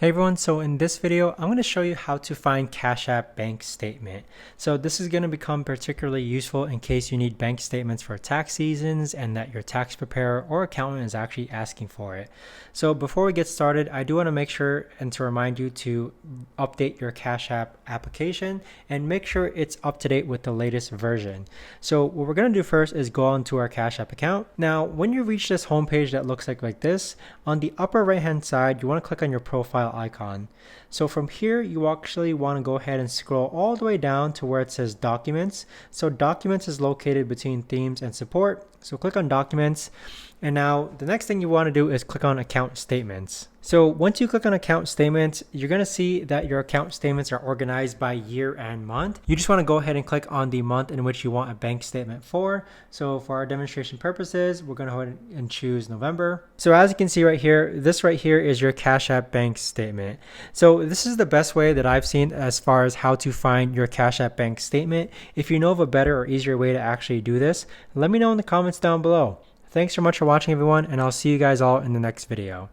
Hey everyone, so in this video, I'm going to show you how to find Cash App bank statement. So this is going to become particularly useful in case you need bank statements for tax seasons and that your tax preparer or accountant is actually asking for it. So before we get started, I do want to make sure and to remind you to update your Cash App application and make sure it's up to date with the latest version. So what we're going to do first is go onto our Cash App account. Now, when you reach this homepage that looks like this, on the upper right hand side, you want to click on your profile icon. So from here, you actually want to go ahead and scroll all the way down to where it says Documents. So Documents is located between Themes and Support. So click on Documents. And now the next thing you want to do is click on Account Statements. So once you click on Account Statements, you're going to see that your account statements are organized by year and month. You just want to go ahead and click on the month in which you want a bank statement for. So for our demonstration purposes, we're going to go ahead and choose November. So as you can see right here, this right here is your Cash App bank statement. So this is the best way that I've seen as far as how to find your Cash App bank statement. If you know of a better or easier way to actually do this, let me know in the comments down below. Thanks so much for watching everyone, and I'll see you guys all in the next video.